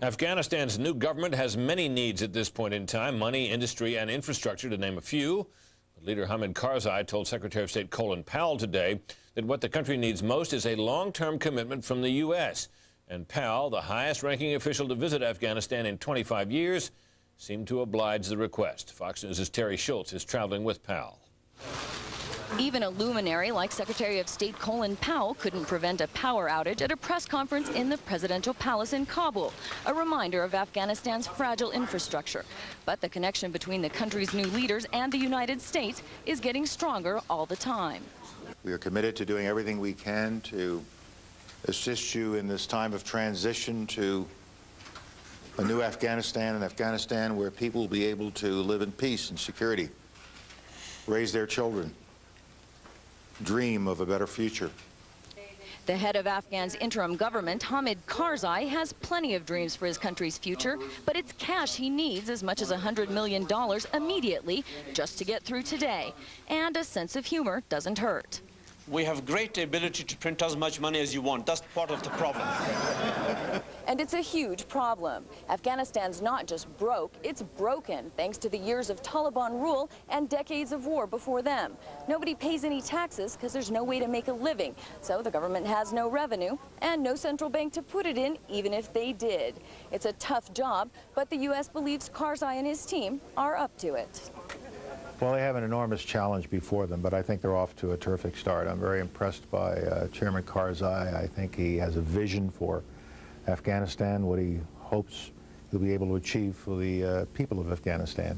Afghanistan's new government has many needs at this point in time: money, industry, and infrastructure, to name a few. But Leader Hamid Karzai told Secretary of State Colin Powell today that what the country needs most is a long-term commitment from the U.S. And Powell, the highest-ranking official to visit Afghanistan in 25 years, seemed to oblige the request. Fox News' Terry Schultz is traveling with Powell. Even a luminary like Secretary of State Colin Powell couldn't prevent a power outage at a press conference in the presidential palace in Kabul, a reminder of Afghanistan's fragile infrastructure. But the connection between the country's new leaders and the United States is getting stronger all the time. We are committed to doing everything we can to assist you in this time of transition to a new Afghanistan, an Afghanistan where people will be able to live in peace and security, raise their children, dream of a better future. The head of Afghan's interim government, Hamid Karzai, has plenty of dreams for his country's future, but it's cash he needs, as much as $100 million immediately, just to get through today. And a sense of humor doesn't hurt. We have great ability to print as much money as you want. That's part of the problem. And it's a huge problem. Afghanistan's not just broke, it's broken, thanks to the years of Taliban rule and decades of war before them. Nobody pays any taxes because there's no way to make a living. So the government has no revenue and no central bank to put it in, even if they did. It's a tough job, but the U.S. believes Karzai and his team are up to it. Well, they have an enormous challenge before them, but I think they're off to a terrific start. I'm very impressed by Chairman Karzai. I think he has a vision for Afghanistan, what he hopes he'll be able to achieve for the people of Afghanistan.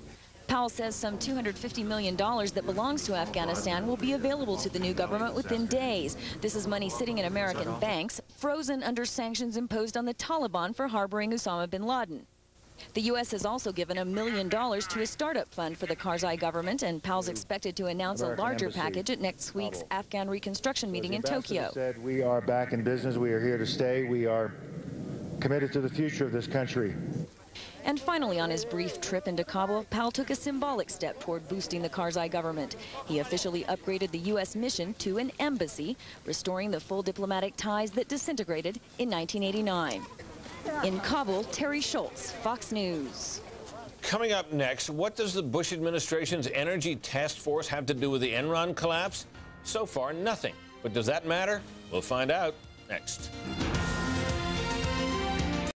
Powell says some $250 million that belongs to Afghanistan will be available to the new government within days. This is money sitting in American banks, frozen under sanctions imposed on the Taliban for harboring Osama bin Laden. The U.S. has also given $1 million to a startup fund for the Karzai government, and Powell's expected to announce a larger package at next week's Afghan reconstruction meeting in Tokyo. Said, we are back in business. We are here to stay. We are committed to the future of this country. And finally, on his brief trip into Kabul, Powell took a symbolic step toward boosting the Karzai government. He officially upgraded the U.S. mission to an embassy, restoring the full diplomatic ties that disintegrated in 1989. In Kabul, Terry Schultz, Fox News. Coming up next, what does the Bush administration's energy task force have to do with the Enron collapse? So far, nothing. But does that matter? We'll find out next.